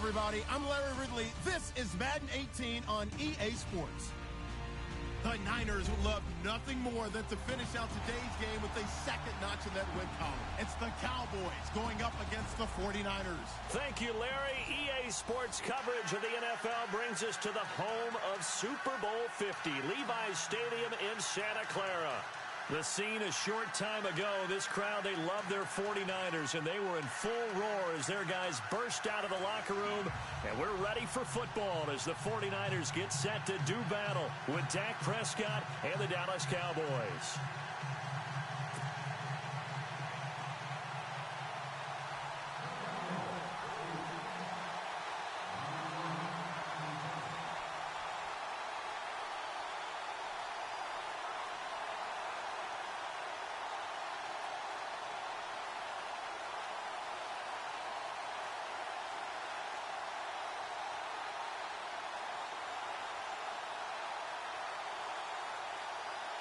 everybody. I'm Larry Ridley. This is Madden 18 on EA Sports. The Niners would love nothing more than to finish out today's game with a second notch in that win column. It's the Cowboys going up against the 49ers. Thank you, Larry. EA Sports coverage of the NFL brings us to the home of Super Bowl 50, Levi's Stadium in Santa Clara. The scene a short time ago, this crowd, they love their 49ers, and they were in full roar as their guys burst out of the locker room. And we're ready for football as the 49ers get set to do battle with Dak Prescott and the Dallas Cowboys.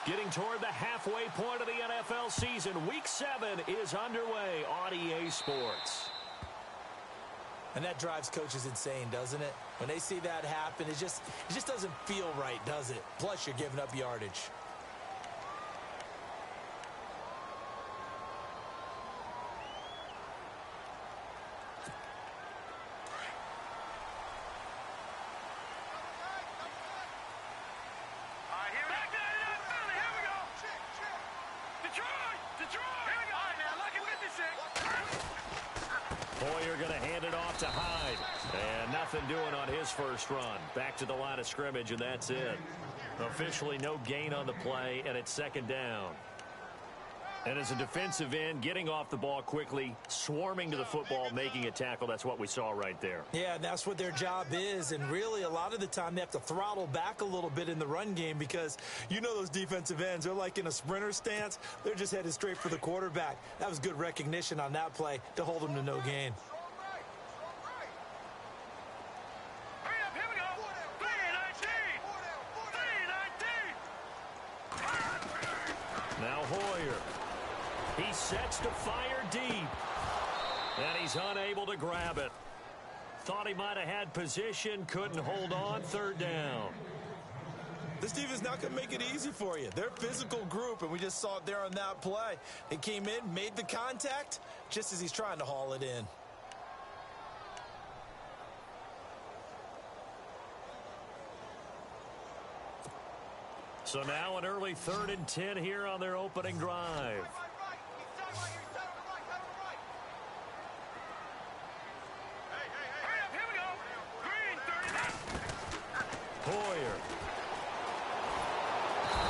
Getting toward the halfway point of the NFL season, Week 7 is underway on EA Sports. And that drives coaches insane, doesn't it? When they see that happen, it just doesn't feel right, does it? Plus, you're giving up yardage. Hoyer going to hand it off to Hyde. And nothing doing on his first run. Back to the line of scrimmage, and that's it. Officially no gain on the play, and it's second down. And as a defensive end, getting off the ball quickly, swarming to the football, making a tackle, that's what we saw right there. Yeah, and that's what their job is. And really, a lot of the time, they have to throttle back a little bit in the run game because you know those defensive ends, they're like in a sprinter stance. They're just headed straight for the quarterback. That was good recognition on that play to hold them to no gain. Now Hoyer. He sets to fire deep. And he's unable to grab it. Thought he might have had position, couldn't hold on, third down. This defense is not going to make it easy for you. They're a physical group, and we just saw it there on that play. He came in, made the contact, just as he's trying to haul it in. So now an early 3rd and 10 here on their opening drive. Hoyer.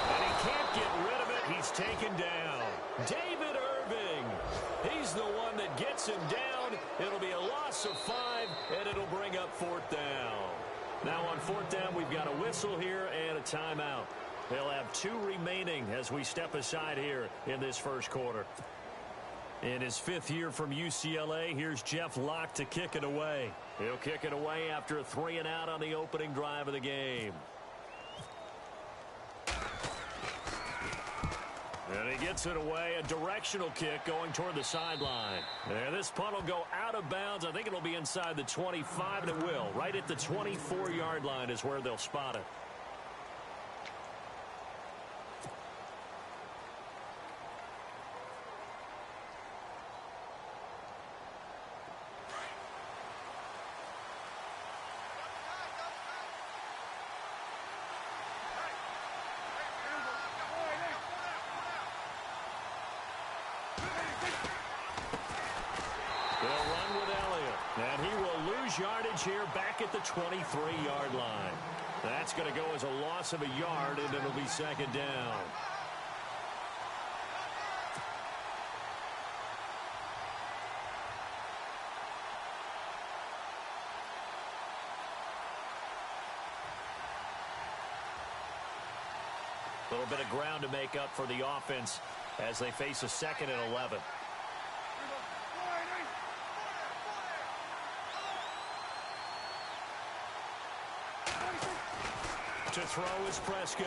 And he can't get rid of it. He's taken down. David Irving. He's the one that gets him down. It'll be a loss of 5, and it'll bring up 4th down. Now on 4th down, we've got a whistle here and a timeout. They'll have 2 remaining as we step aside here in this first quarter. In his 5th year from UCLA, here's Jeff Locke to kick it away. He'll kick it away after a 3-and-out on the opening drive of the game. And he gets it away, a directional kick going toward the sideline. And this punt will go out of bounds. I think it'll be inside the 25, and it will. Right at the 24-yard line is where they'll spot it. And he will lose yardage here back at the 23-yard line. That's going to go as a loss of a yard, and it'll be second down. A little bit of ground to make up for the offense as they face a 2nd and 11. To throw is Prescott.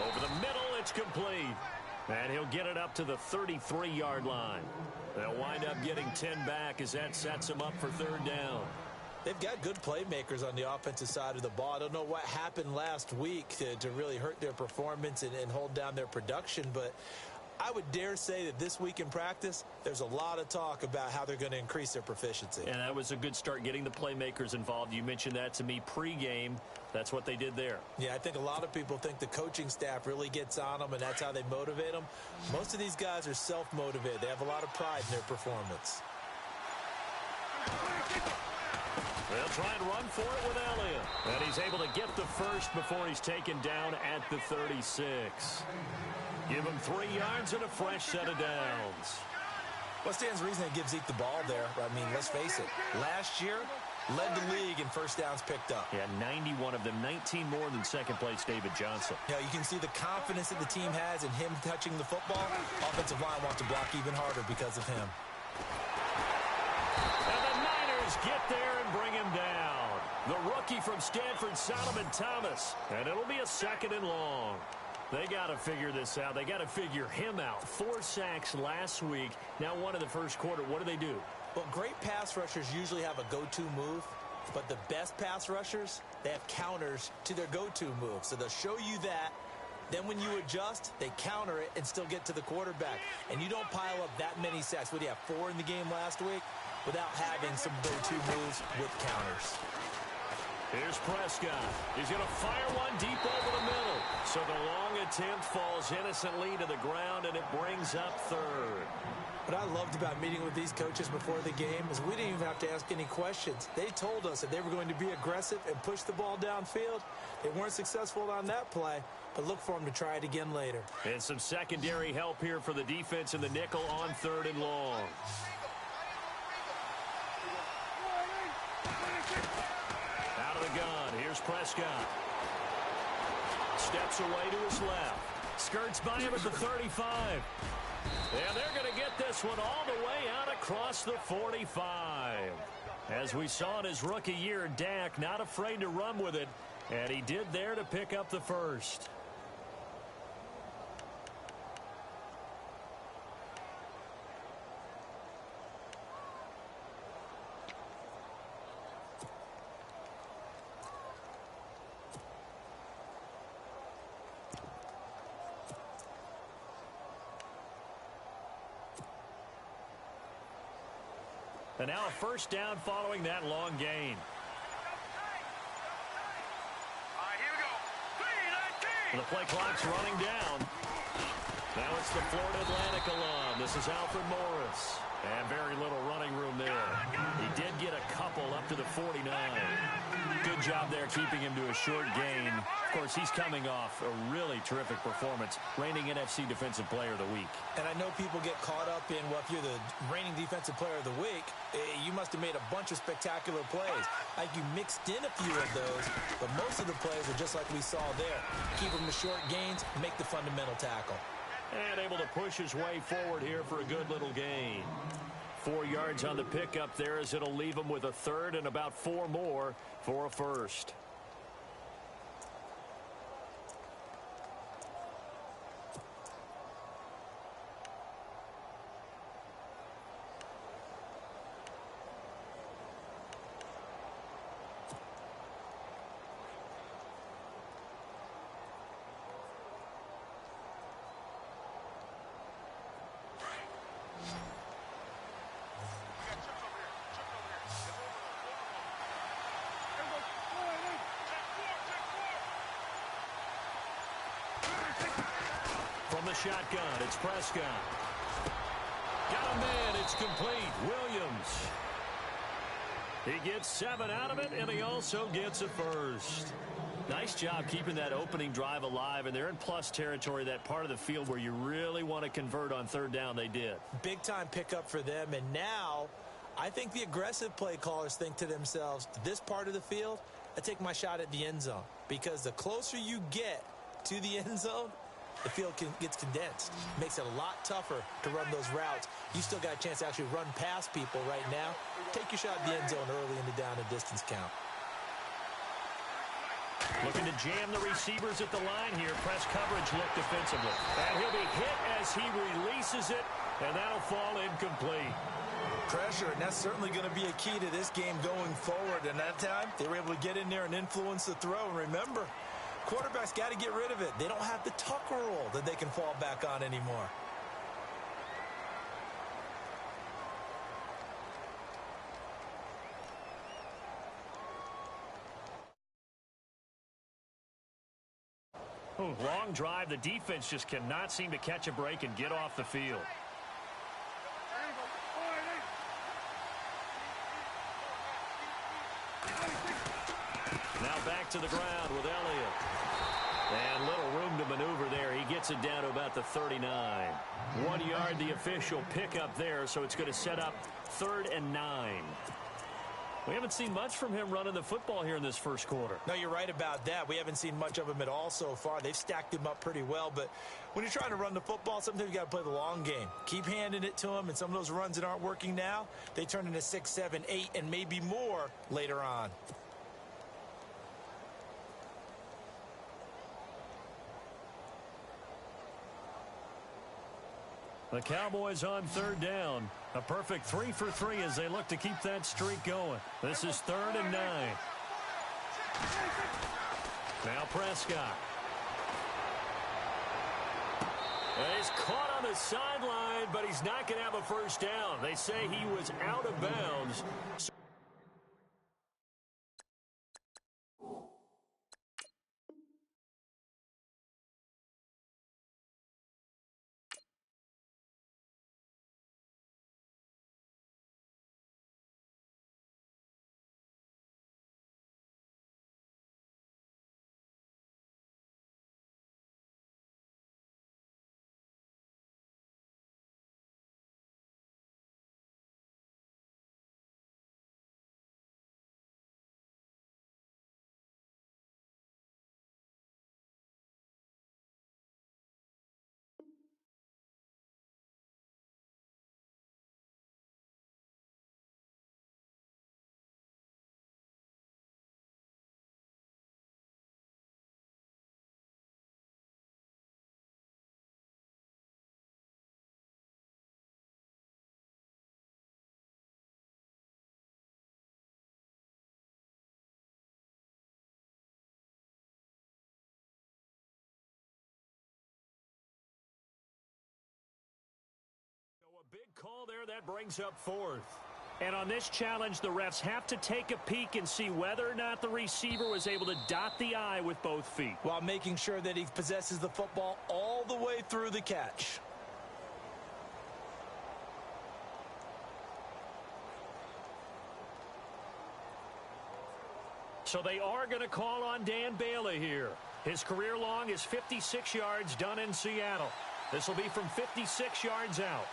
Over the middle, it's complete. And he'll get it up to the 33-yard line. They'll wind up getting 10 back as that sets them up for third down. They've got good playmakers on the offensive side of the ball. I don't know what happened last week to really hurt their performance and hold down their production, but I would dare say that this week in practice, there's a lot of talk about how they're going to increase their proficiency. And that was a good start, getting the playmakers involved. You mentioned that to me pregame. That's what they did there. Yeah, I think a lot of people think the coaching staff really gets on them, and that's how they motivate them. Most of these guys are self-motivated. They have a lot of pride in their performance. They'll try and run for it with Elliott. And he's able to get the first before he's taken down at the 36. Give him 3 yards and a fresh set of downs. What stands to reason they give Zeke the ball there? I mean, let's face it. Last year, led the league in first downs picked up. Yeah, 91 of them, 19 more than second-place David Johnson. Yeah, you can see the confidence that the team has in him touching the football. Offensive line wants to block even harder because of him. And the Niners get there and bring him down. The rookie from Stanford, Solomon Thomas. And it'll be a 2nd and long. They got to figure this out. They got to figure him out. 4 sacks last week. Now one in the first quarter. What do? Well, great pass rushers usually have a go-to move, but the best pass rushers, they have counters to their go-to move. So they'll show you that. Then when you adjust, they counter it and still get to the quarterback. And you don't pile up that many sacks. What do you have, 4 in the game last week? Without having some go-to moves with counters. Here's Prescott. He's going to fire one deep over the middle. So the long attempt falls innocently to the ground, and it brings up 3rd. What I loved about meeting with these coaches before the game is we didn't even have to ask any questions. They told us that they were going to be aggressive and push the ball downfield. They weren't successful on that play, but look for them to try it again later. And some secondary help here for the defense in the nickel on 3rd and long. Out of the gun, here's Prescott. Steps away to his left. Skirts by him at the 35. And they're going to get this one all the way out across the 45. As we saw in his rookie year, Dak not afraid to run with it. And he did there to pick up the first. And now a first down following that long gain. The play clock's running down. Now it's the Florida Atlantic alum. This is Alfred Morris. And very little running room there. He did get a couple up to the 49. Good job there keeping him to a short gain. Of course, he's coming off a really terrific performance, reigning NFC Defensive Player of the Week. And I know people get caught up in, well, if you're the reigning Defensive Player of the Week, you must have made a bunch of spectacular plays. Like you mixed in a few of those, but most of the plays are just like we saw there. Keep them to short gains, make the fundamental tackle. And able to push his way forward here for a good little gain. 4 yards on the pickup there as it'll leave him with a 3rd and about 4 more for a first. From the shotgun, it's Prescott. Got a man, it's complete. Williams. He gets 7 out of it, and he also gets a first. Nice job keeping that opening drive alive, and they're in plus territory, that part of the field where you really want to convert on 3rd down. They did. Big-time pickup for them, and now I think the aggressive play callers think to themselves, this part of the field, I take my shot at the end zone, because the closer you get to the end zone, the field gets condensed. Makes it a lot tougher to run those routes. You still got a chance to actually run past people right now. Take your shot at the end zone early in the down and distance count. Looking to jam the receivers at the line here. Press coverage look defensively. And he'll be hit as he releases it, and that'll fall incomplete. Pressure, and that's certainly going to be a key to this game going forward. And that time, they were able to get in there and influence the throw. And remember, quarterbacks got to get rid of it. They don't have the Tucker rule that they can fall back on anymore. Long drive. The defense just cannot seem to catch a break and get off the field. Now back to the ground with Elliott. And little room to maneuver there. He gets it down to about the 39. 1 yard, the official pickup there, so it's going to set up 3rd and 9. We haven't seen much from him running the football here in this first quarter. No, you're right about that. We haven't seen much of him at all so far. They've stacked him up pretty well, but when you're trying to run the football, sometimes you got to play the long game. Keep handing it to him, and some of those runs that aren't working now, they turn into 6, 7, 8, and maybe more later on. The Cowboys on 3rd down. A perfect 3 for 3 as they look to keep that streak going. This is 3rd and 9. Now Prescott. He's caught on the sideline, but he's not going to have a first down. They say he was out of bounds. Big call there. That brings up 4th. And on this challenge, the refs have to take a peek and see whether or not the receiver was able to dot the I with both feet, while making sure that he possesses the football all the way through the catch. So they are going to call on Dan Bailey here. His career long is 56 yards done in Seattle. This will be from 56 yards out.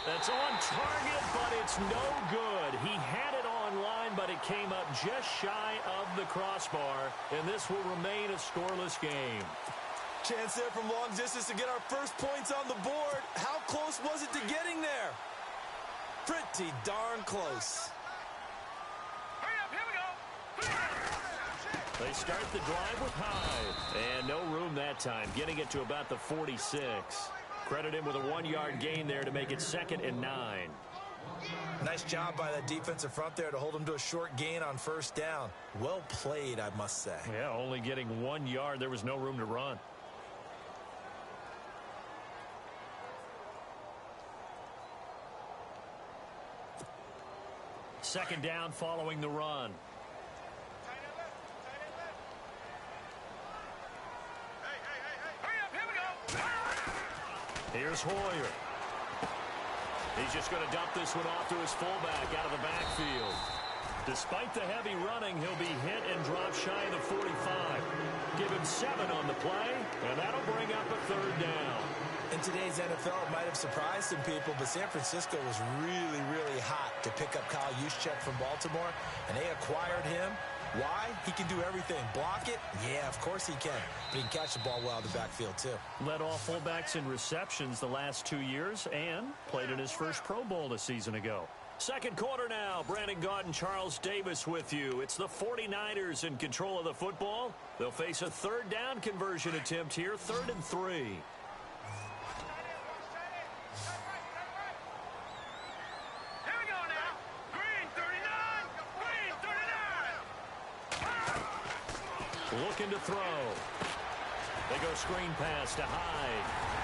That's on target, but it's no good. He had it on line, but it came up just shy of the crossbar, and this will remain a scoreless game. Chance there from long distance to get our first points on the board. How close was it to getting there? Pretty darn close. Hurry up, here we go. They start the drive with Hyde, and no room that time, getting it to about the 46. Credit him with a 1-yard gain there to make it 2nd and 9. Nice job by that defensive front there to hold him to a short gain on 1st down. Well played, I must say. Yeah, only getting 1 yard. There was no room to run. Second down following the run. Here's Hoyer. He's just going to dump this one off to his fullback out of the backfield. Despite the heavy running, he'll be hit and drop shy of the 45. Give him 7 on the play, and that'll bring up a 3rd down. In today's NFL, it might have surprised some people, but San Francisco was really, really hot to pick up Kyle Juszczyk from Baltimore, and they acquired him Why? He can do everything. Block it? Yeah, of course he can. But he can catch the ball well in the backfield, too. Led all fullbacks in receptions the last 2 years and played in his first Pro Bowl a season ago. Second quarter now. Brandon Gaudin, Charles Davis with you. It's the 49ers in control of the football. They'll face a third down conversion attempt here, 3rd and 3. Here we go now. Green 39. Green 39. Looking to throw. They go screen pass to Hyde.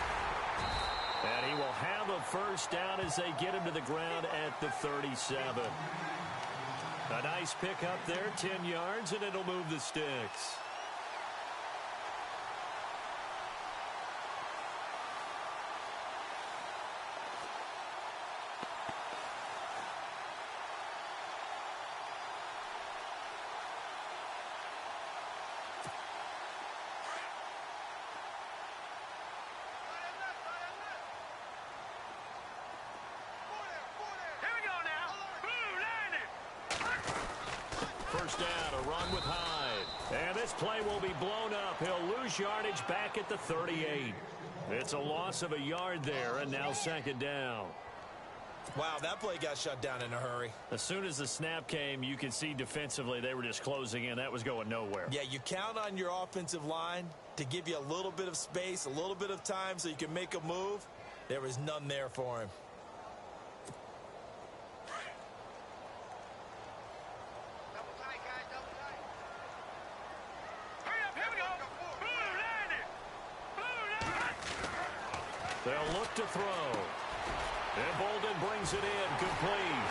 And he will have a first down as they get him to the ground at the 37. A nice pickup there, 10 yards, and it'll move the sticks. First down, a run with Hyde. And this play will be blown up. He'll lose yardage back at the 38. It's a loss of a yard there, and now second down. Wow, that play got shut down in a hurry. As soon as the snap came, you could see defensively they were just closing in. That was going nowhere. Yeah, you count on your offensive line to give you a little bit of space, a little bit of time so you can make a move. There was none there for him. They'll look to throw. And Bolden brings it in, complete.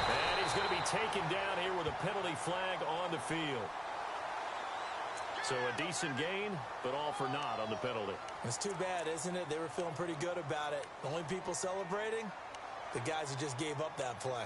And he's going to be taken down here with a penalty flag on the field. So a decent gain, but all for naught on the penalty. It's too bad, isn't it? They were feeling pretty good about it. The only people celebrating, the guys who just gave up that play.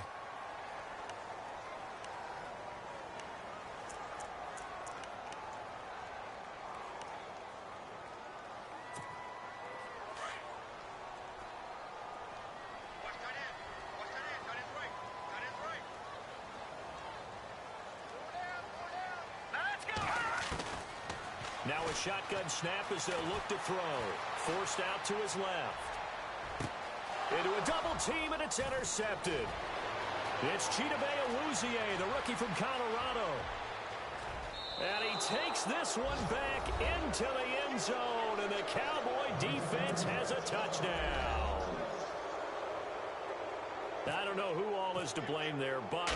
Now a shotgun snap as they'll look to throw. Forced out to his left. Into a double team, and it's intercepted. It's Chidobe Awuzie, the rookie from Colorado. And he takes this one back into the end zone, and the Cowboy defense has a touchdown. I don't know who all is to blame there, but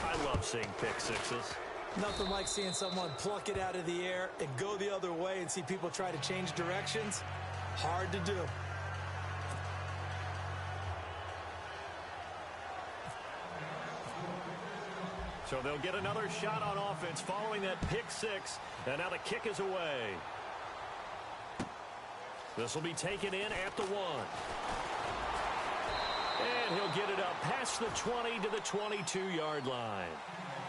I love seeing pick sixes. Nothing like seeing someone pluck it out of the air and go the other way and see people try to change directions. Hard to do. So they'll get another shot on offense following that pick six. And now the kick is away. This will be taken in at the 1. And he'll get it up past the 20 to the 22-yard line.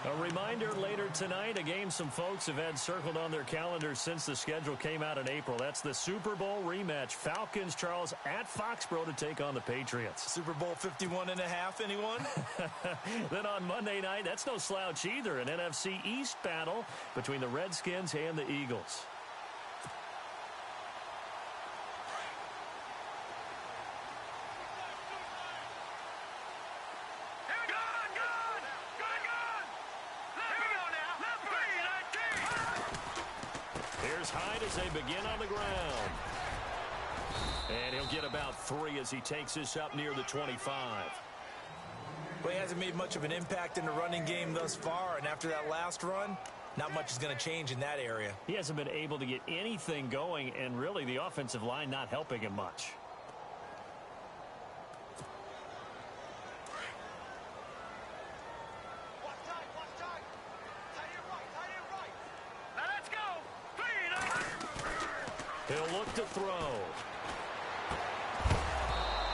A reminder later tonight, a game some folks have had circled on their calendars since the schedule came out in April. That's the Super Bowl rematch. Falcons, Charles, at Foxborough to take on the Patriots. Super Bowl 51.5, anyone? Then on Monday night, that's no slouch either. An NFC East battle between the Redskins and the Eagles. Hyde as they begin on the ground. And he'll get about 3 as he takes this up near the 25. Well, he hasn't made much of an impact in the running game thus far, and after that last run, not much is going to change in that area. He hasn't been able to get anything going, and really the offensive line not helping him much. He'll look to throw.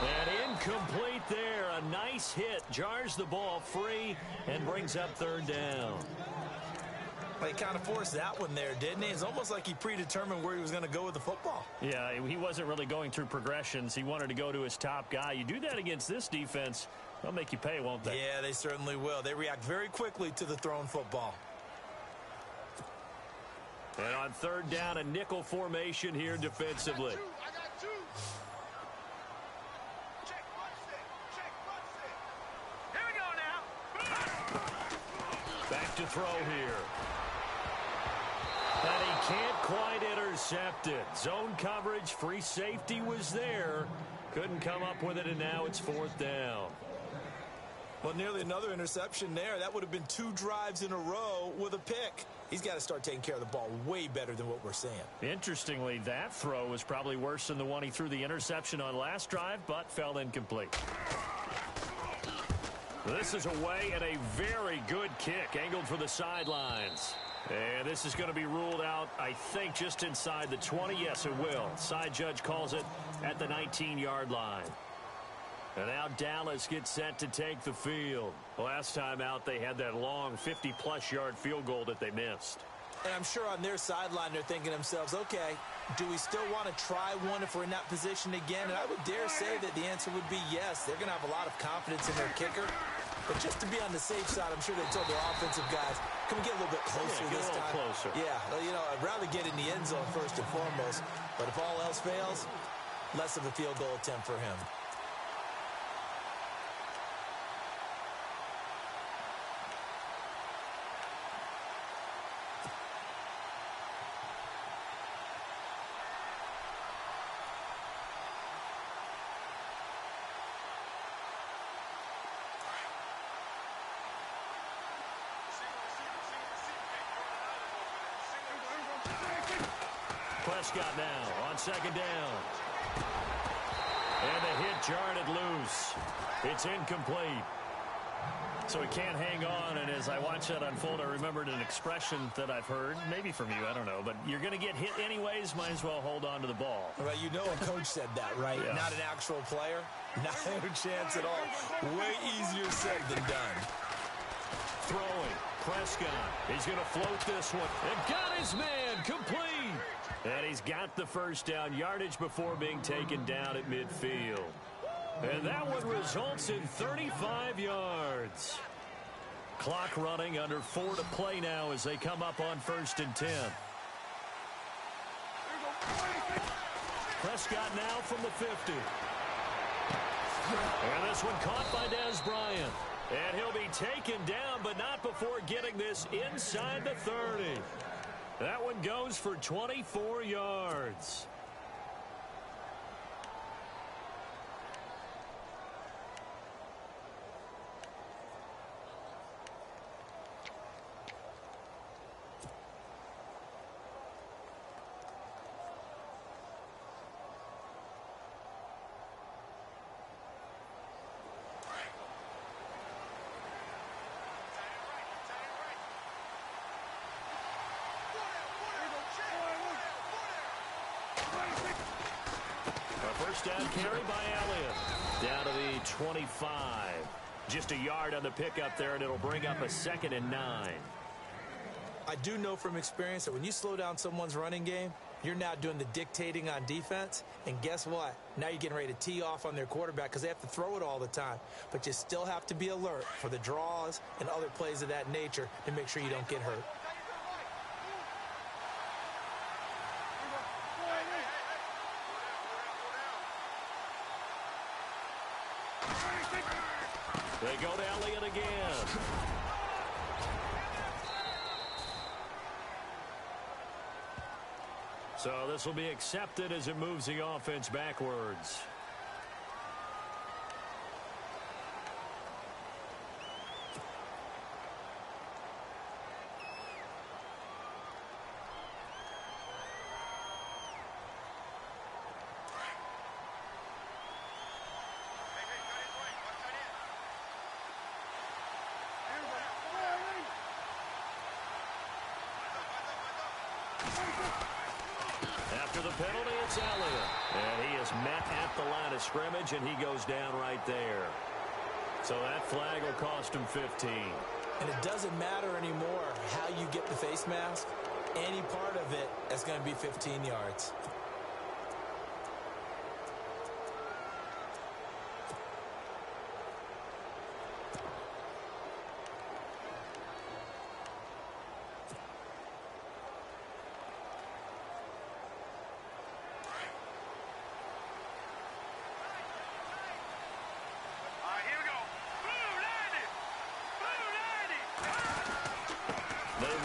And incomplete there. A nice hit. Jars the ball free and brings up 3rd down. Well, he kind of forced that one there, didn't he? It's almost like he predetermined where he was going to go with the football. Yeah, he wasn't really going through progressions. He wanted to go to his top guy. You do that against this defense, they'll make you pay, won't they? Yeah, they certainly will. They react very quickly to the thrown football. And on third down, a nickel formation here defensively. I got two. Check, front set. Check, front set. Here we go now. Back to throw here. And he can't quite intercept it. Zone coverage, free safety was there. Couldn't come up with it, and now it's fourth down. Well, nearly another interception there. That would have been 2 drives in a row with a pick. He's got to start taking care of the ball way better than what we're seeing. Interestingly, that throw was probably worse than the one he threw the interception on last drive, but fell incomplete. This is away and a very good kick, angled for the sidelines. And this is going to be ruled out, I think, just inside the 20. Yes, it will. Side judge calls it at the 19-yard line. And now Dallas gets set to take the field. Last time out, they had that long 50-plus yard field goal that they missed. And I'm sure on their sideline they're thinking to themselves, okay, do we still want to try one if we're in that position again? And I would dare say that the answer would be yes. They're going to have a lot of confidence in their kicker. But just to be on the safe side, I'm sure they told their offensive guys, can we get a little bit closer this time? Closer. Yeah, well, you know, I'd rather get in the end zone first and foremost. But if all else fails, less of a field goal attempt for him. Prescott now on second down. And the hit jarred it loose. It's incomplete. So he can't hang on, and as I watch that unfold, I remembered an expression that I've heard, maybe from you, I don't know, but you're going to get hit anyways, might as well hold on to the ball. Well, you know a coach said that, right? Yeah. Not an actual player. Not a chance at all. Way easier said than done. Throwing. Prescott. He's going to float this one. And got his man. Complete. And he's got the first down, yardage before being taken down at midfield. And that one results in 35 yards. Clock running, under 4 to play now as they come up on 1st and 10. Prescott now from the 50. And this one caught by Dez Bryant. And he'll be taken down, but not before getting this inside the 30. That one goes for 24 yards. First down carry by Elliott. Down to the 25. Just a yard on the pickup there, and it'll bring up a 2nd and 9. I do know from experience that when you slow down someone's running game, you're now doing the dictating on defense. And guess what? Now you're getting ready to tee off on their quarterback because they have to throw it all the time. But you still have to be alert for the draws and other plays of that nature to make sure you don't get hurt. They go to Elliott again. So this will be accepted as it moves the offense backwards. After the penalty, it's Elliott. And he is met at the line of scrimmage, and he goes down right there. So that flag will cost him 15. And it doesn't matter anymore how you get the face mask. Any part of it is going to be 15 yards.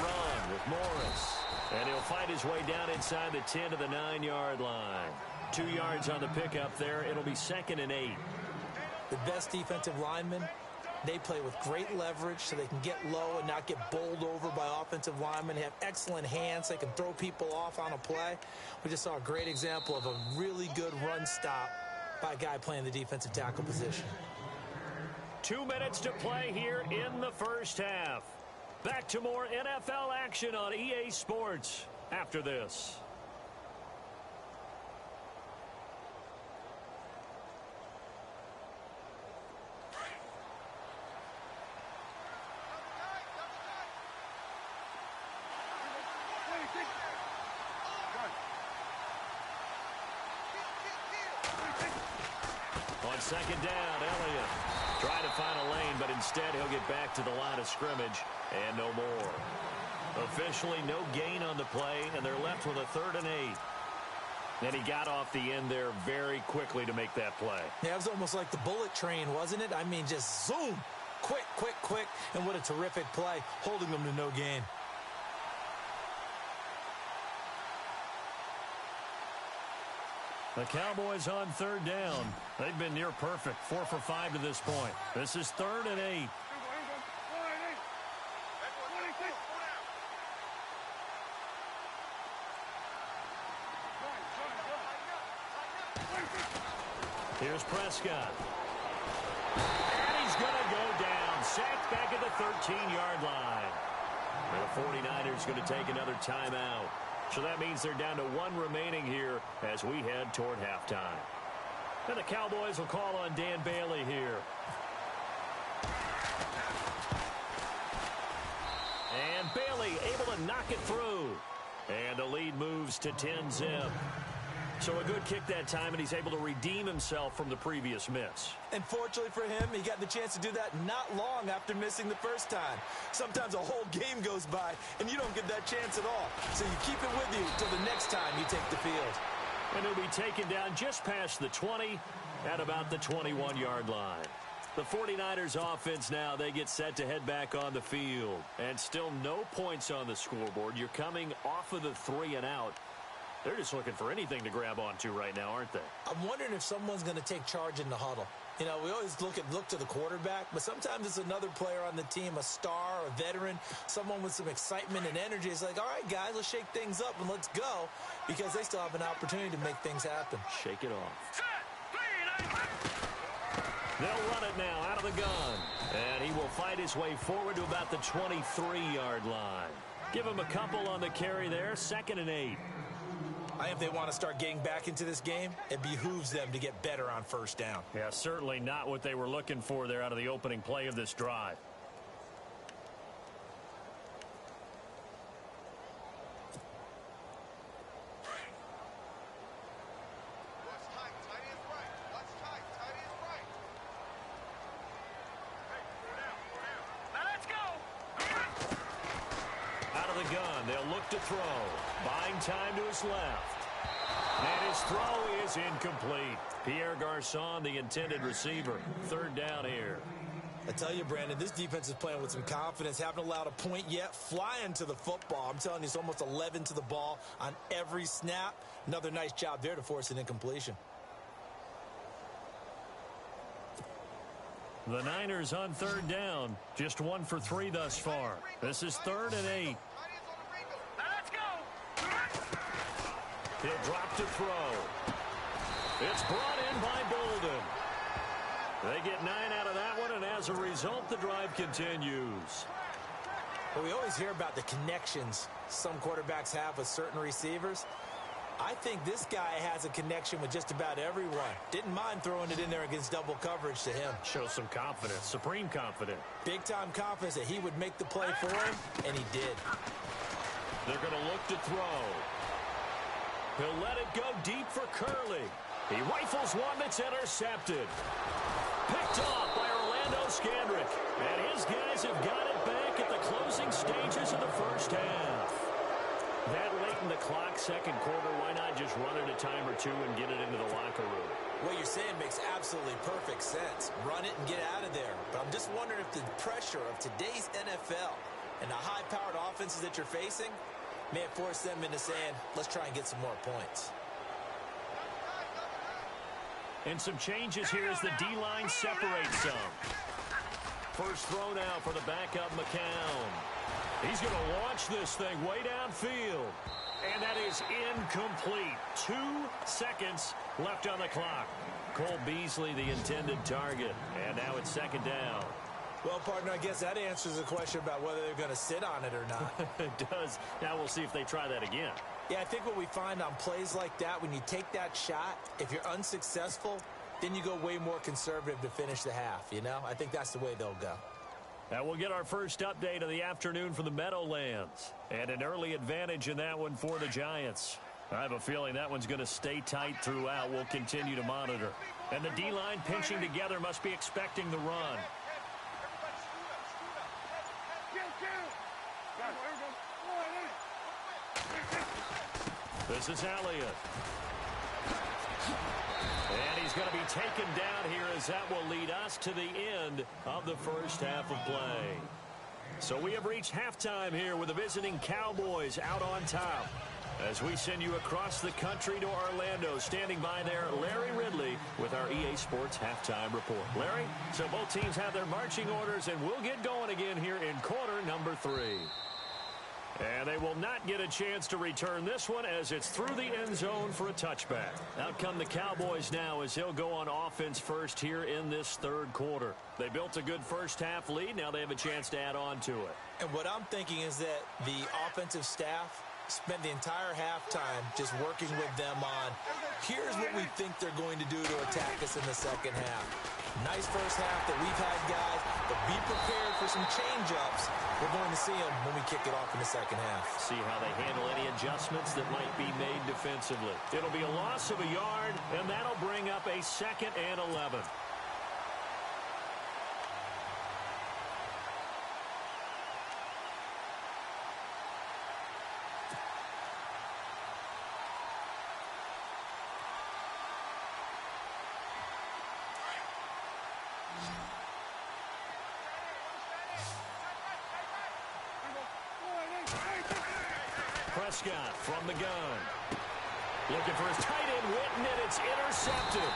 run with Morris. And he'll fight his way down inside the 10 to the 9-yard line. 2 yards on the pickup there. It'll be 2nd and 8. The best defensive linemen, they play with great leverage so they can get low and not get bowled over by offensive linemen. They have excellent hands. They can throw people off on a play. We just saw a great example of a really good run stop by a guy playing the defensive tackle position. 2 minutes to play here in the first half. Back to more NFL action on EA Sports after this. On 2nd down, Elliott trying to find a lane, but instead he'll get back to the line of scrimmage and no more. Officially no gain on the play, and they're left with a 3rd and 8. And he got off the end there very quickly to make that play. Yeah, it was almost like the bullet train, wasn't it? I mean, just zoom, quick, quick, quick, and what a terrific play, holding them to no gain. The Cowboys on 3rd down. They've been near perfect, 4 for 5 to this point. This is 3rd and 8. Here's Prescott. And he's going to go down. Sacked back at the 13-yard line. And the 49ers going to take another timeout. So that means they're down to 1 remaining here as we head toward halftime. And the Cowboys will call on Dan Bailey here. And Bailey able to knock it through. And the lead moves to 10-zip. So a good kick that time, and he's able to redeem himself from the previous miss. And fortunately for him, he got the chance to do that not long after missing the first time. Sometimes a whole game goes by, and you don't get that chance at all. So you keep it with you till the next time you take the field. And he'll be taken down just past the 20 at about the 21-yard line. The 49ers offense now, they get set to head back on the field. And still no points on the scoreboard. You're coming off of the 3 and out. They're just looking for anything to grab onto right now, aren't they? I'm wondering if someone's going to take charge in the huddle. You know, we always look to the quarterback, but sometimes it's another player on the team, a star, a veteran, someone with some excitement and energy. It's like, all right, guys, let's shake things up and let's go, because they still have an opportunity to make things happen. Shake it off. They'll run it now out of the gun. And he will fight his way forward to about the 23-yard line. Give him a couple on the carry there, 2nd and 8. I think if they want to start getting back into this game, it behooves them to get better on 1st down. Yeah, certainly not what they were looking for there out of the opening play of this drive. To throw, buying time to his left, and his throw is incomplete. Pierre Garçon, the intended receiver. 3rd down here. I tell you, Brandon, this defense is playing with some confidence. Haven't allowed a point yet. Flying to the football. I'm telling you, it's almost 11 to the ball on every snap. Another nice job there to force an incompletion. The Niners on 3rd down, just 1 for 3 thus far. This is 3rd and 8. He'll drop to throw. It's brought in by Bolden. They get 9 out of that one, and as a result, the drive continues. Well, we always hear about the connections some quarterbacks have with certain receivers. I think this guy has a connection with just about everyone. Didn't mind throwing it in there against double coverage to him. Shows some confidence, supreme confidence. Big-time confidence that he would make the play for him, and he did. They're going to look to throw. He'll let it go deep for Curley. He rifles one that's intercepted. Picked off by Orlando Scandrick. And his guys have got it back at the closing stages of the first half. That late in the clock, 2nd quarter, why not just run it a time or two and get it into the locker room? What you're saying makes absolutely perfect sense. Run it and get out of there. But I'm just wondering if the pressure of today's NFL And the high-powered offenses that you're facing may have forced them into saying, let's try and get some more points. And some changes here as the D-line separates some. First throw now for the backup McCown. He's going to launch this thing way downfield. And that is incomplete. 2 seconds left on the clock. Cole Beasley, the intended target. And now it's second down. Well, partner, I guess that answers the question about whether they're going to sit on it or not. It does. Now we'll see if they try that again. Yeah, I think what we find on plays like that, when you take that shot, if you're unsuccessful, then you go way more conservative to finish the half, you know? I think that's the way they'll go. Now we'll get our first update of the afternoon from the Meadowlands. And an early advantage in that one for the Giants. I have a feeling that one's going to stay tight throughout. We'll continue to monitor. And the D-line pinching together must be expecting the run. This is Elliott. And he's going to be taken down here as that will lead us to the end of the first half of play. So we have reached halftime here with the visiting Cowboys out on top. As we send you across the country to Orlando, standing by there, Larry Ridley with our EA Sports Halftime Report. Larry, so both teams have their marching orders, and we'll get going again here in quarter number 3. And they will not get a chance to return this one as it's through the end zone for a touchback. Out come the Cowboys now as they'll go on offense first here in this third quarter. They built a good first half lead. Now they have a chance to add on to it. And what I'm thinking is that the offensive staff spent the entire halftime just working with them on, here's what we think they're going to do to attack us in the second half. Nice first half that we've had, guys, but be prepared for some change-ups. We're going to see them when we kick it off in the second half. See how they handle any adjustments that might be made defensively. It'll be a loss of a yard, and that'll bring up a 2nd and 11. Prescott from the gun. Looking for his tight end, Witten, and it's intercepted.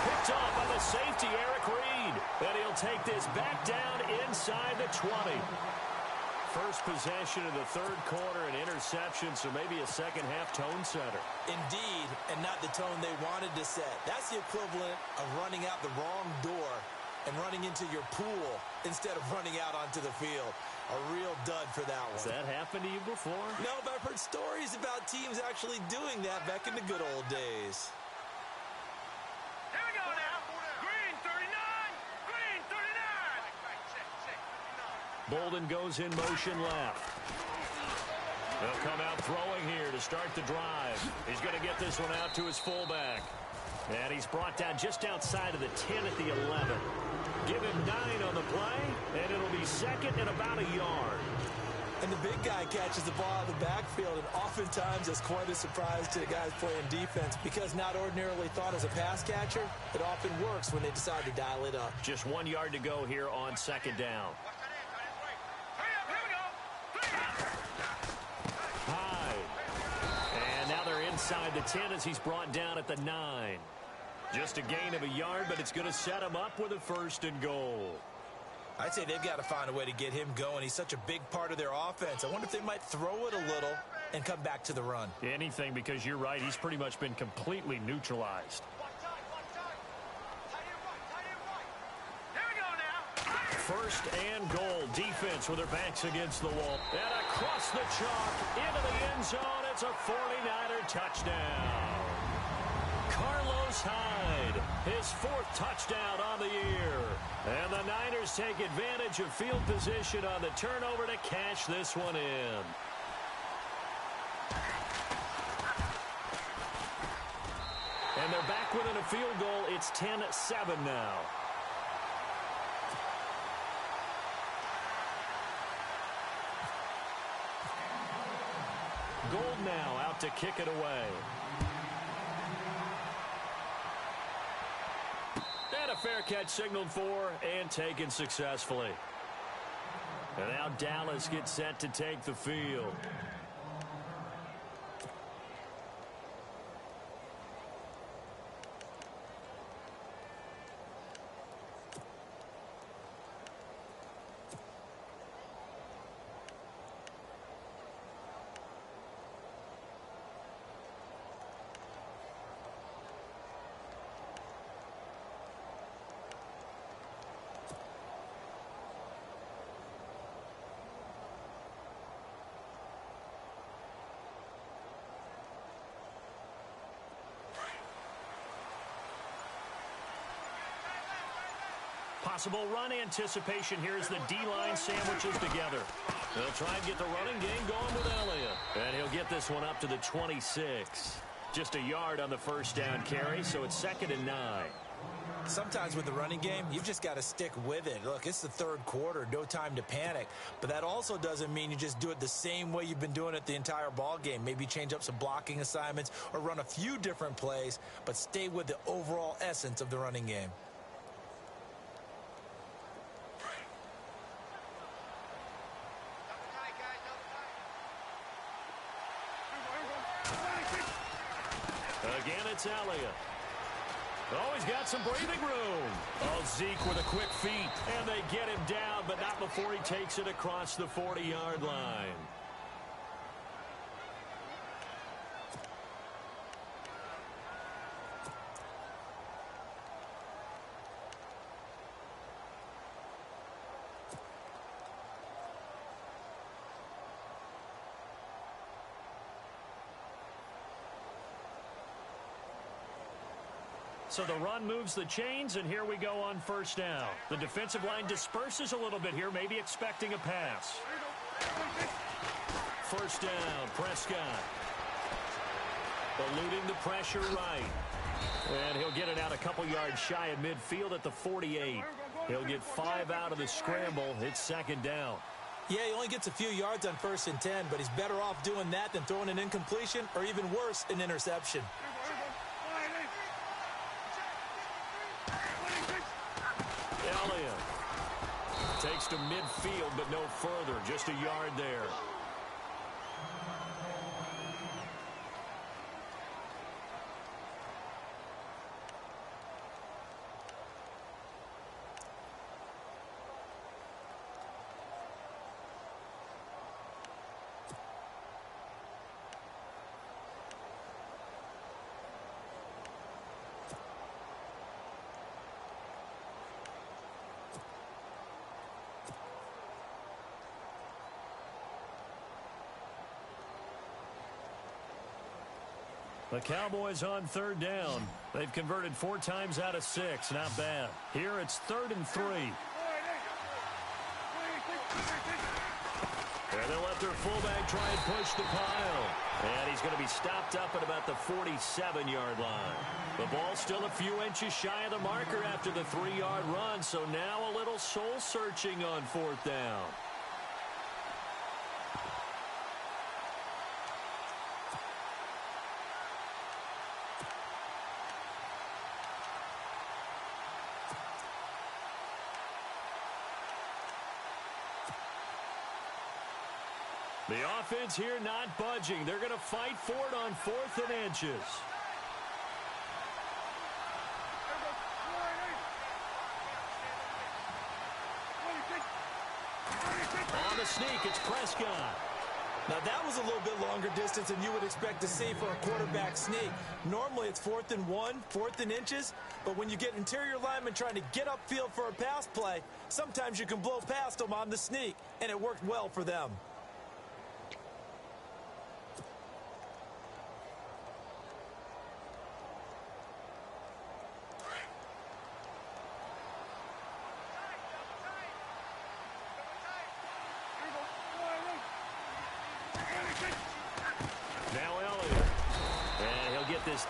Picked off by the safety, Eric Reed. And he'll take this back down inside the 20. First possession of the third quarter, an interception, so maybe a second half tone setter. Indeed, and not the tone they wanted to set. That's the equivalent of running out the wrong door and running into your pool instead of running out onto the field. A real dud for that one. Has that happened to you before? No, but I've heard stories about teams actually doing that back in the good old days. Here we go now. Green 39. Green 39. Bolden goes in motion left. They'll come out throwing here to start the drive. He's going to get this one out to his fullback. And he's brought down just outside of the 10 at the 11. Give him 9 on the play, and it'll be second and about a yard. And the big guy catches the ball out of the backfield, and oftentimes it's quite a surprise to the guys playing defense because not ordinarily thought as a pass catcher, it often works when they decide to dial it up. Just 1 yard to go here on second down. Hyde. And now they're inside the 10 as he's brought down at the 9. Just a gain of a yard, but it's going to set him up with a 1st and goal. I'd say they've got to find a way to get him going. He's such a big part of their offense. I wonder if they might throw it a little and come back to the run. Anything, because you're right. He's pretty much been completely neutralized. First and goal. Defense with their backs against the wall. And across the chalk into the end zone. It's a 49er touchdown. Carlos Hyde, his 4th touchdown on the year. And the Niners take advantage of field position on the turnover to cash this one in. And they're back within a field goal. It's 10-7 now. Gold now out to kick it away. And a fair catch signaled for and taken successfully. And now Dallas gets set to take the field. Possible run anticipation here as the D-line sandwiches together. They'll try and get the running game going with Elliott. And he'll get this one up to the 26. Just a yard on the first down carry, so it's 2nd and 9. Sometimes with the running game, you've just got to stick with it. Look, it's the third quarter, no time to panic. But that also doesn't mean you just do it the same way you've been doing it the entire ball game. Maybe change up some blocking assignments or run a few different plays, but stay with the overall essence of the running game. Again, it's Elliott. Oh, he's got some breathing room. Oh, Zeke with a quick feet. And they get him down, but not before he takes it across the 40-yard line. So the run moves the chains, and here we go on first down. The defensive line disperses a little bit here, maybe expecting a pass. First down, Prescott. Eluding the pressure right. And he'll get it out a couple yards shy of midfield at the 48. He'll get 5 out of the scramble. It's 2nd down. Yeah, he only gets a few yards on 1st and 10, but he's better off doing that than throwing an incompletion or even worse, an interception. Elliott takes to midfield, but no further. Just a yard there. The Cowboys on 3rd down. They've converted 4 times out of 6. Not bad. Here it's 3rd and 3. And they'll let their fullback try and push the pile. And he's going to be stopped up at about the 47-yard line. The ball's still a few inches shy of the marker after the 3-yard run, so now a little soul-searching on 4th down. The offense here not budging. They're going to fight for it on 4th and inches. On the sneak, it's Prescott. Now, that was a little bit longer distance than you would expect to see for a quarterback sneak. Normally, it's 4th and 1, 4th and inches, but when you get interior linemen trying to get upfield for a pass play, sometimes you can blow past them on the sneak, and it worked well for them.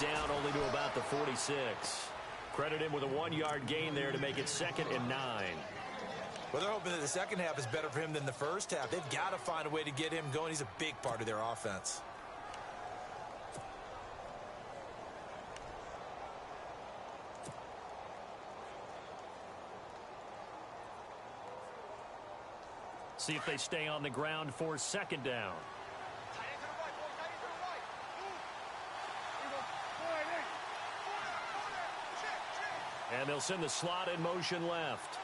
Down only to about the 46. Credit him with a 1-yard gain there to make it 2nd and 9. Well, they're hoping that the second half is better for him than the first half. They've got to find a way to get him going. He's a big part of their offense. See if they stay on the ground for second down. And they'll send the slot in motion left.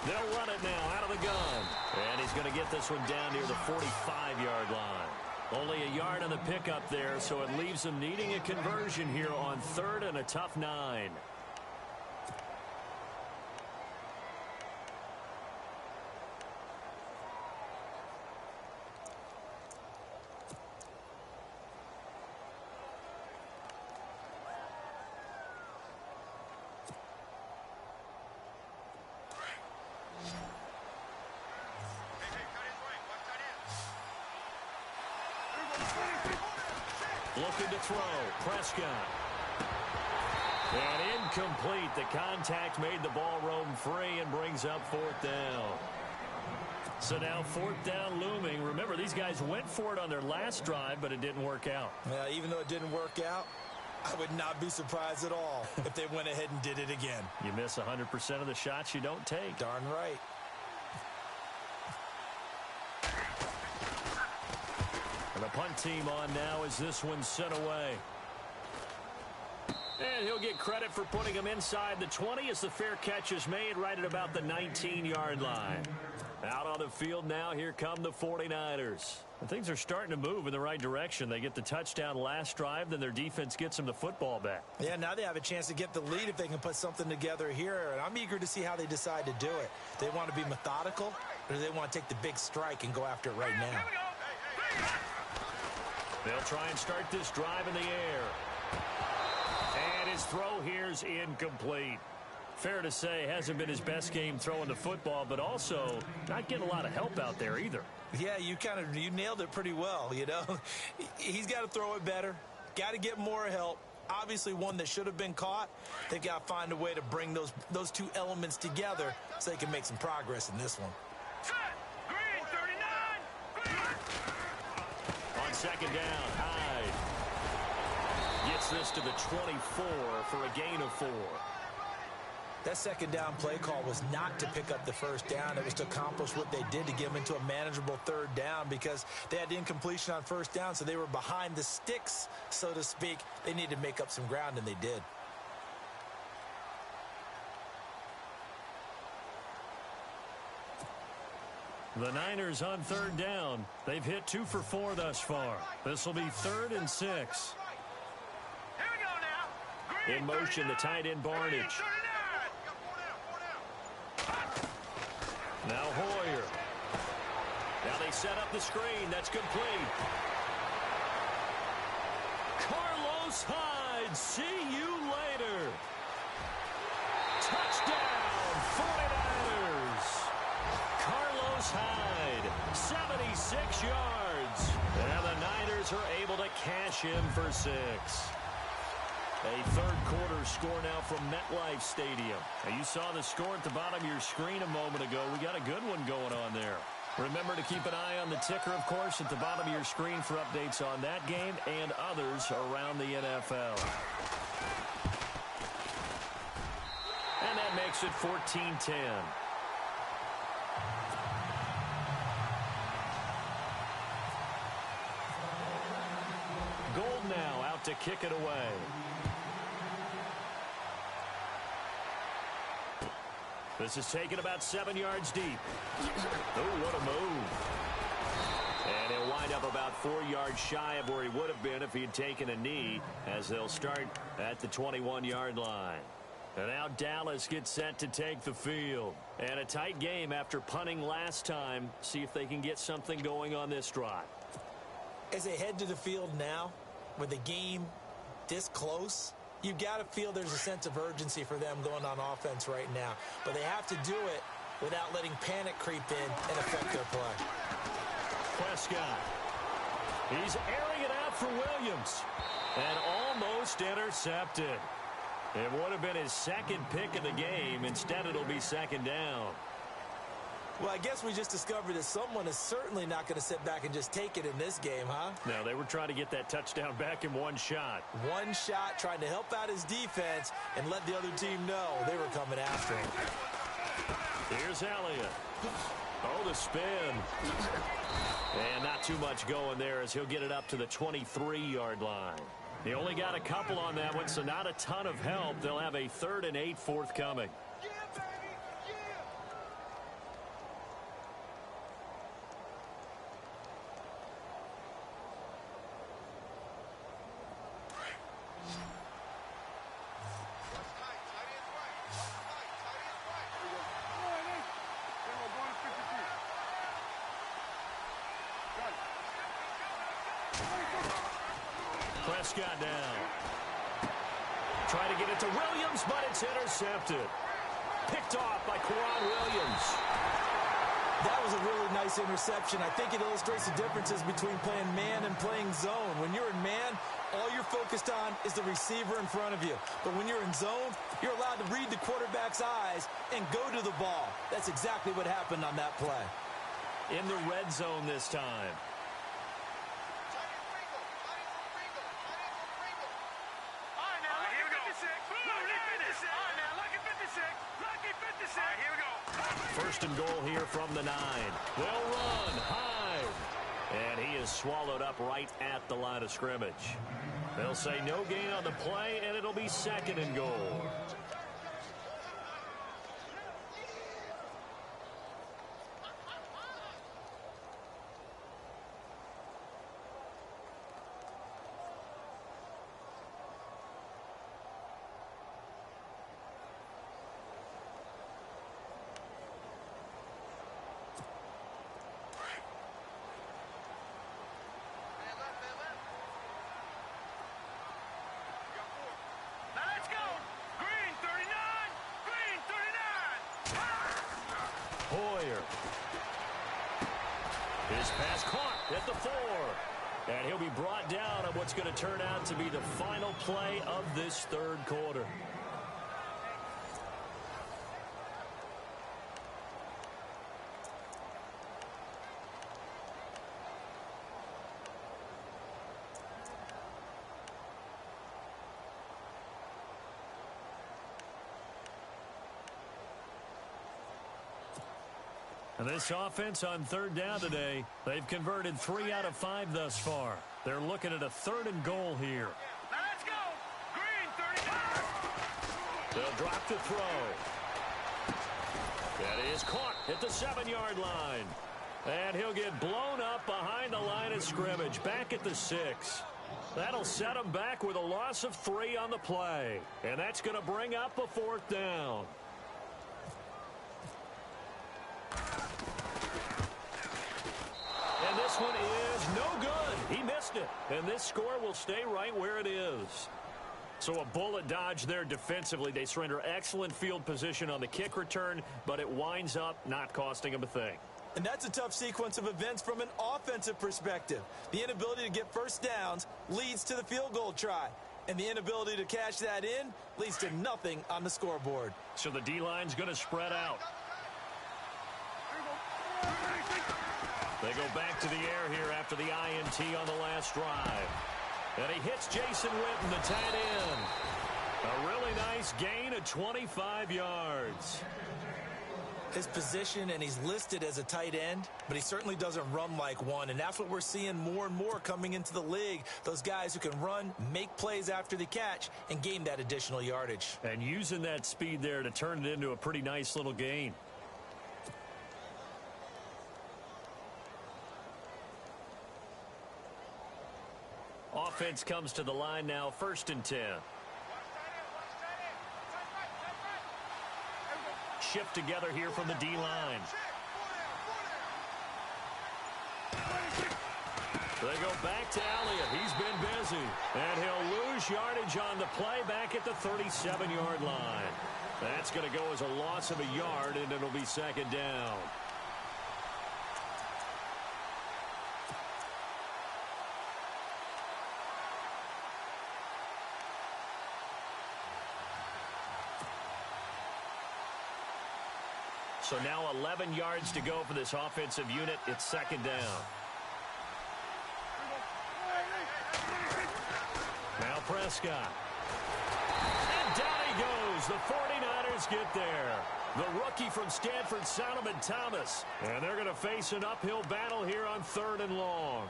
They'll run it now out of the gun. And he's going to get this one down near the 45-yard line. Only a yard on the pickup there, so it leaves them needing a conversion here on 3rd and a tough 9. Looking to throw. Prescott. And incomplete. The contact made the ball roam free and brings up 4th down. So now 4th down looming. Remember, these guys went for it on their last drive, but it didn't work out. Yeah, even though it didn't work out, I would not be surprised at all if they went ahead and did it again. You miss 100% of the shots you don't take. Darn right. And the punt team on now as this one's sent away. And he'll get credit for putting him inside the 20 as the fair catch is made right at about the 19-yard line. Out on the field now, here come the 49ers. And things are starting to move in the right direction. They get the touchdown last drive, then their defense gets them the football back. Yeah, now they have a chance to get the lead if they can put something together here. And I'm eager to see how they decide to do it. They want to be methodical, or do they want to take the big strike and go after it right now? They'll try and start this drive in the air. And his throw here's incomplete. Fair to say, hasn't been his best game throwing the football, but also not getting a lot of help out there either. Yeah, you nailed it pretty well, you know. He's got to throw it better. Got to get more help. Obviously one that should have been caught. They've got to find a way to bring those two elements together so they can make some progress in this one. Green 39. On second down, Hyde gets this to the 24 for a gain of 4. That second down play call was not to pick up the first down. It was to accomplish what they did to get them into a manageable 3rd down because they had incompletion on first down, so they were behind the sticks, so to speak. They needed to make up some ground, and they did. The Niners on 3rd down. They've hit 2 for 4 thus far. This will be 3rd and 6. Here we go now. Green In motion, the 39. tight end Green Barnage. 39. Now Hoyer. Now they set up the screen. That's complete. Carlos Hyde. See you later. Touchdown, 49ers. Carlos Hyde, 76 yards. And the Niners are able to cash in for 6. A 3rd quarter score now from MetLife Stadium. Now you saw the score at the bottom of your screen a moment ago. We got a good one going on there. Remember to keep an eye on the ticker, of course, at the bottom of your screen for updates on that game and others around the NFL. And that makes it 14-10. Gold now out to kick it away. This is taken about 7 yards deep. Oh, what a move. And he'll wind up about 4 yards shy of where he would have been if he had taken a knee, as they'll start at the 21-yard line. And now Dallas gets set to take the field. And a tight game after punting last time. See if they can get something going on this drive. As they head to the field now, with the game this close, you've got to feel there's a sense of urgency for them going on offense right now. But they have to do it without letting panic creep in and affect their play. Prescott. He's airing it out for Williams. And almost intercepted. It would have been his 2nd pick of the game. Instead, it'll be 2nd down. Well, I guess we just discovered that someone is certainly not going to sit back and just take it in this game, huh? No, they were trying to get that touchdown back in one shot. One shot, trying to help out his defense and let the other team know they were coming after him. Here's Elliott. Oh, the spin. And not too much going there as he'll get it up to the 23-yard line. He only got a couple on that one, so not a ton of help. They'll have a 3rd and 8 forthcoming. Prescott down. Try to get it to Williams, but it's intercepted. Picked off by Quran Williams. That was a really nice interception. I think it illustrates the differences between playing man and playing zone. When you're in man, all you're focused on is the receiver in front of you. But when you're in zone, you're allowed to read the quarterback's eyes and go to the ball. That's exactly what happened on that play. In the red zone this time. First and goal here from the 9. They'll run. Hyde. And he is swallowed up right at the line of scrimmage. They'll say no gain on the play, and it'll be 2nd and goal. Hoyer. His pass caught at the 4. And he'll be brought down on what's going to turn out to be the final play of this 3rd quarter. And this offense on 3rd down today, they've converted 3 out of 5 thus far. They're looking at a 3rd and goal here. Now let's go. Green 35. They'll drop the throw. That is caught at the 7-yard line. And he'll get blown up behind the line of scrimmage, back at the 6. That'll set him back with a loss of 3 on the play. And that's going to bring up a 4th down. And this one is no good. He missed it. And this score will stay right where it is. So a bullet dodge there defensively. They surrender excellent field position on the kick return, but it winds up not costing them a thing. And that's a tough sequence of events from an offensive perspective. The inability to get first downs leads to the field goal try. And the inability to cash that in leads to nothing on the scoreboard. So the D-line's going to spread out. They go back to the air here after the INT on the last drive. And he hits Jason Witten, the tight end. A really nice gain of 25 yards. His position, and he's listed as a tight end, but he certainly doesn't run like one. And that's what we're seeing more and more coming into the league. Those guys who can run, make plays after the catch, and gain that additional yardage. And using that speed there to turn it into a pretty nice little gain. Offense comes to the line now, 1st and 10. Shift together here from the D-line. They go back to Elliott. He's been busy. And he'll lose yardage on the play back at the 37-yard line. That's going to go as a loss of a yard, and it'll be 2nd down. So now 11 yards to go for this offensive unit. It's second down. Now Prescott. And down he goes. The 49ers get there. The rookie from Stanford, Solomon Thomas. And they're going to face an uphill battle here on 3rd and long.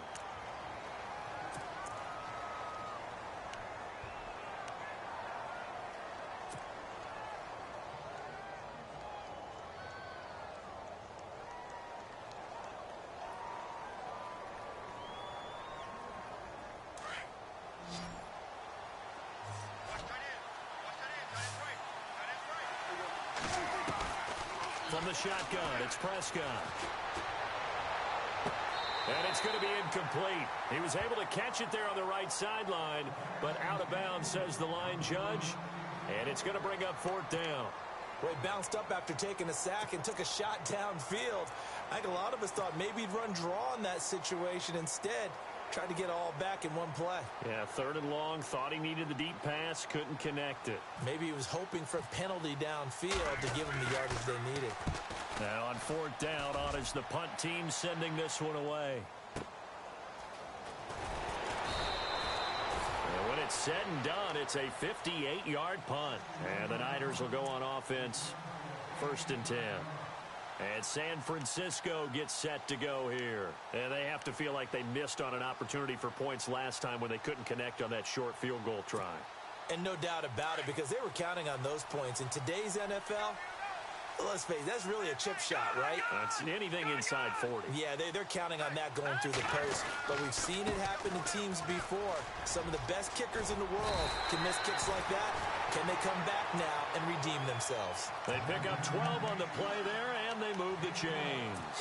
From the shotgun, it's Prescott. And it's going to be incomplete. He was able to catch it there on the right sideline, but out of bounds, says the line judge. And it's going to bring up 4th down. Well, he bounced up after taking a sack and took a shot downfield. I think a lot of us thought maybe he'd run draw in that situation. Instead, tried to get it all back in one play. Yeah, 3rd and long. Thought he needed the deep pass. Couldn't connect it. Maybe he was hoping for a penalty downfield to give him the yardage they needed. Now on 4th down, on is the punt team sending this one away. And when it's said and done, it's a 58-yard punt. And the Niners will go on offense. 1st and 10. And San Francisco gets set to go here. And they have to feel like they missed on an opportunity for points last time when they couldn't connect on that short field goal try. And no doubt about it, because they were counting on those points. In today's NFL, let's face it, that's really a chip shot, right? That's anything inside 40. Yeah, they're counting on that going through the post. But we've seen it happen to teams before. Some of the best kickers in the world can miss kicks like that. Can they come back now and redeem themselves? They pick up 12 on the play there, and they move the chains.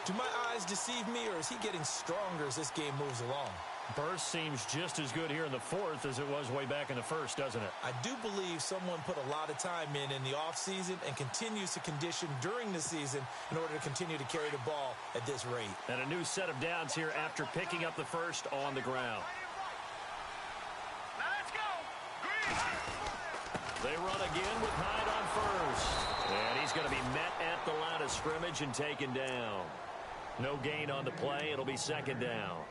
Do my eyes deceive me, or is he getting stronger as this game moves along? Burst seems just as good here in the 4th as it was way back in the 1st, doesn't it? I do believe someone put a lot of time in the offseason and continues to condition during the season in order to continue to carry the ball at this rate. And a new set of downs here after picking up the 1st on the ground. Now let's go. Green. They run again with Hyde on 1st. And he's going to be met at the line of scrimmage and taken down. No gain on the play. It'll be 2nd down.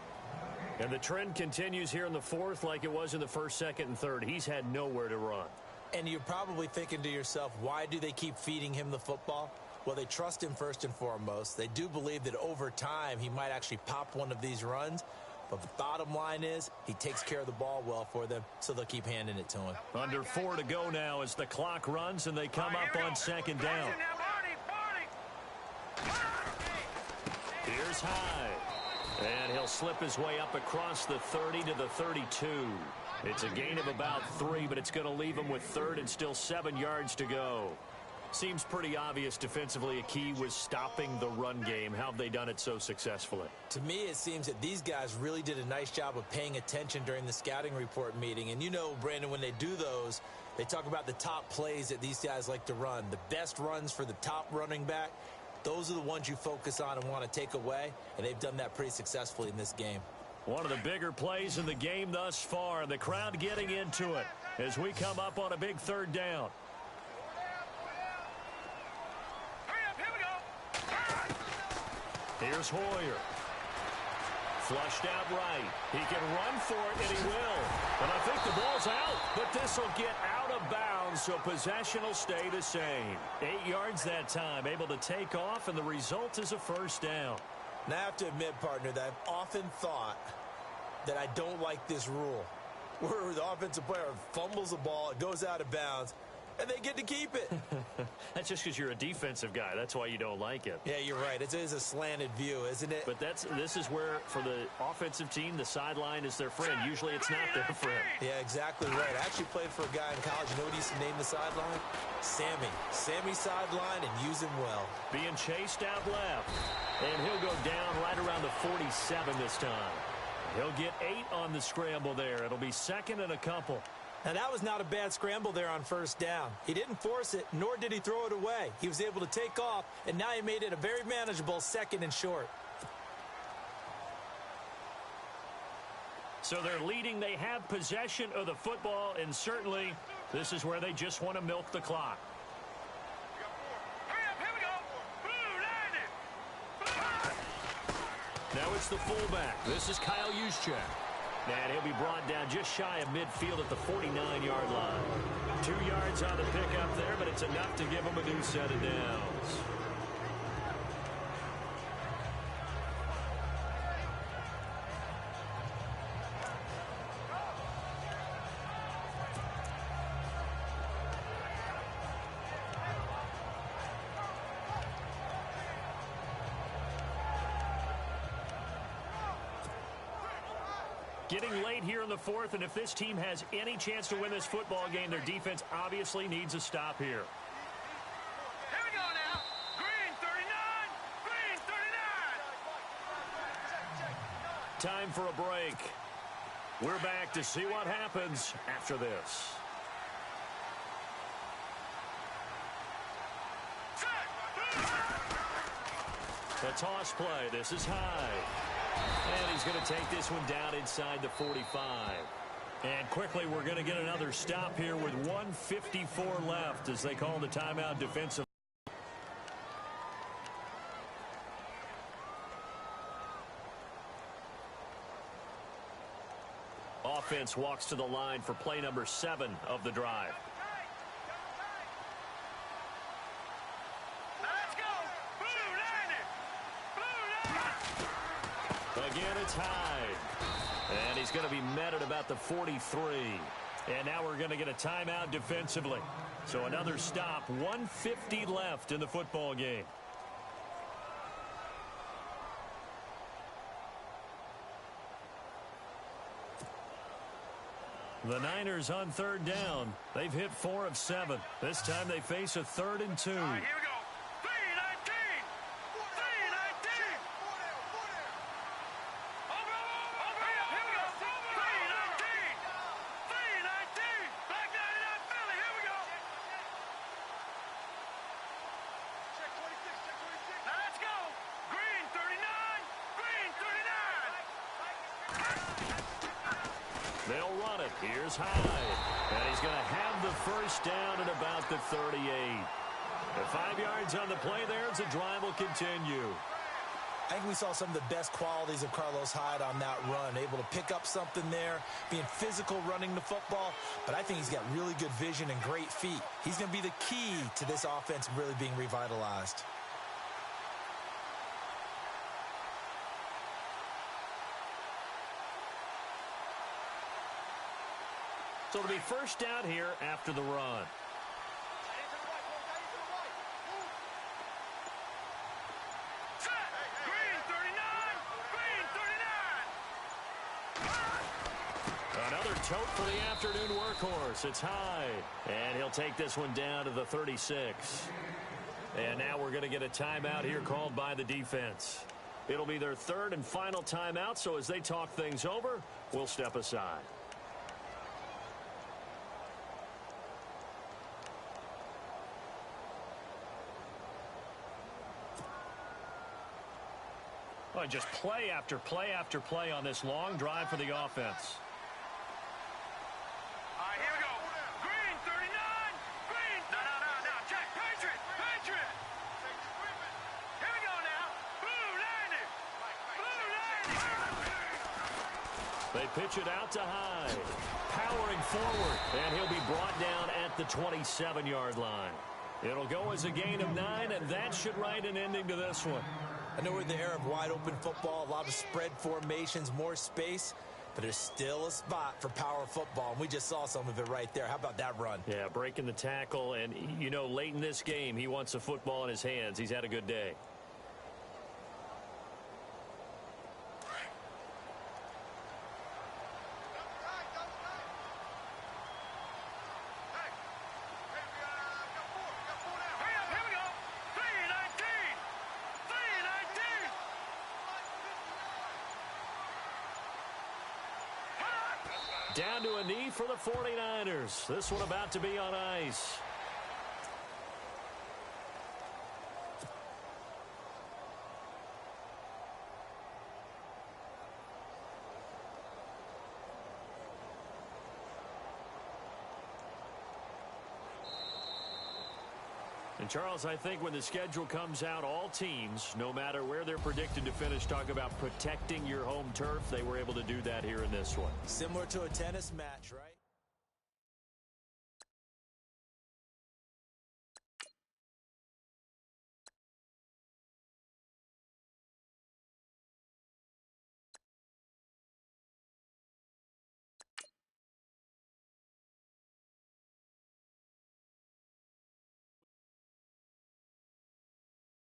And the trend continues here in the 4th like it was in the 1st, 2nd, and 3rd. He's had nowhere to run. And you're probably thinking to yourself, why do they keep feeding him the football? Well, they trust him first and foremost. They do believe that over time he might actually pop one of these runs. But the bottom line is he takes care of the ball well for them, so they'll keep handing it to him. Under 4 to go now as the clock runs and they come up on 2nd down. Here's Hyde. And he'll slip his way up across the 30 to the 32. It's a gain of about 3, but it's going to leave him with 3rd and still 7 yards to go. Seems pretty obvious defensively a key was stopping the run game. How have they done it so successfully? To me, it seems that these guys really did a nice job of paying attention during the scouting report meeting. And you know, Brandon, when they do those, they talk about the top plays that these guys like to run. The best runs for the top running back. Those are the ones you focus on and want to take away, and they've done that pretty successfully in this game. One of the bigger plays in the game thus far, and the crowd getting into it as we come up on a big 3rd down. Hurry up, here we go. Here's Hoyer. Flushed out right. He can run for it, and he will. But I think the ball's out, but this will get out of bounds, so possession will stay the same. 8 yards that time, able to take off, and the result is a 1st down. Now, I have to admit, partner, that I've often thought that I don't like this rule, where the offensive player fumbles the ball, it goes out of bounds, and they get to keep it. That's just because you're a defensive guy. That's why you don't like it. Yeah, you're right. It is a slanted view, isn't it? But this is where, for the offensive team, the sideline is their friend. Usually it's not their friend. Yeah, exactly right. I actually played for a guy in college. You know what he used to name the sideline? Sammy. Sammy sideline, and use him well. Being chased out left. And he'll go down right around the 47 this time. He'll get 8 on the scramble there. It'll be 2nd and a couple. Now, that was not a bad scramble there on 1st down. He didn't force it, nor did he throw it away. He was able to take off, and now he made it a very manageable 2nd and short. So they're leading. They have possession of the football, and certainly this is where they just want to milk the clock. Hurry up, here we go. Now it's the fullback. This is Kyle Juszczyk. And he'll be brought down just shy of midfield at the 49-yard line. 2 yards on the pickup there, but it's enough to give him a new set of downs. Getting late here in the fourth, and if this team has any chance to win this football game, their defense obviously needs a stop here. Here we go now. Green 39. Green 39. Time for a break. We're back to see what happens after this. The toss play. This is high. And he's going to take this one down inside the 45. And quickly, we're going to get another stop here with 1:54 left as they call the timeout defensive. Offense walks to the line for play number 7 of the drive. Again, it's Hyde. And he's going to be met at about the 43. And now we're going to get a timeout defensively. So another stop, 1:50 left in the football game. The Niners on third down. They've hit 4 of 7. This time they face a 3rd and 2. All right, here we go. 3-19. 3-19. Here we go. 3-19. 3-19. Black 99 Philly. Here we go. Check 26. Check 26. Now let's go. Green 39. Green 39. They'll run it. Here's Hyde. And he's going to have the first down at about the 38. The 5 yards on the play there as the drive will continue. I think we saw some of the best qualities of Carlos Hyde on that run. Able to pick up something there, being physical running the football. But I think he's got really good vision and great feet. He's going to be the key to this offense really being revitalized. So it'll be first down here after the run. Green 39. Green 39. Another tote for the afternoon workhorse. It's Hyde. And he'll take this one down to the 36. And now we're going to get a timeout here called by the defense. It'll be their 3rd and final timeout, so as they talk things over, we'll step aside. Well, just play after play after play on this long drive for the offense. All right, here we go. Green 39. Green. No. Check. Patriot. Patriot. Here we go now. Blue 90. Blue 90. They pitch it out to Hyde. Powering forward. And he'll be brought down at the 27-yard line. It'll go as a gain of 9, and that should write an ending to this one. I know we're in the era of wide-open football, a lot of spread formations, more space, but there's still a spot for power football, and we just saw some of it right there. How about that run? Yeah, breaking the tackle, and, you know, late in this game, he wants the football in his hands. He's had a good day. Down to a knee for the 49ers. This one about to be on ice. And, Charles, I think when the schedule comes out, all teams, no matter where they're predicted to finish, talk about protecting your home turf. They were able to do that here in this one. Similar to a tennis match, right?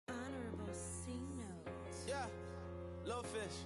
Honorable C notes. Yeah, little fish.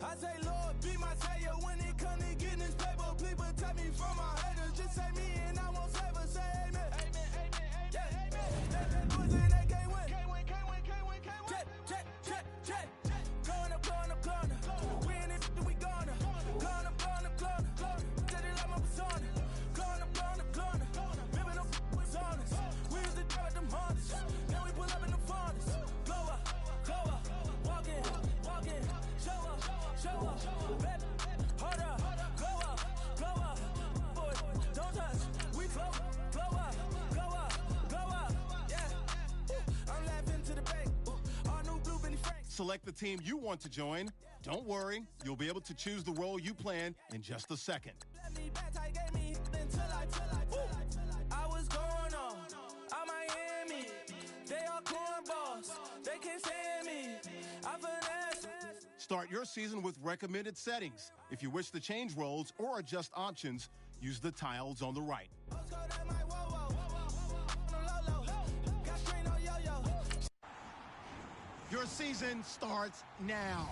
I say, Lord, be my savior when it comes to getting this paper. Please protect me from my haters. Just say me and I won't save us. Say amen. Amen, amen, amen, amen. That boys in that can't win. Can't win, can't win, can't win, can't win. Jet, jet, jet, jet. Going up, going up, going up. We in it, we gonna. Going up, going up, going up. Jet it like my persona. Going up, going up, going up. Ripping up was on us. We used to drive them Hondas. Now we pull up in the Fondas. Glow up, walk in, show up, show up. Hold up, go up, boys, don't touch. We flow up, go up, yeah. I'm laughing to the bank. Our new blue Benny Frank. Select the team you want to join. Don't worry, you'll be able to choose the role you plan in just a second. Let me back, I gave me until I was going on Miami. They all cornballs, they can't stand me. I finesse. Start your season with recommended settings. If you wish to change roles or adjust options, use the tiles on the right. Your season starts now.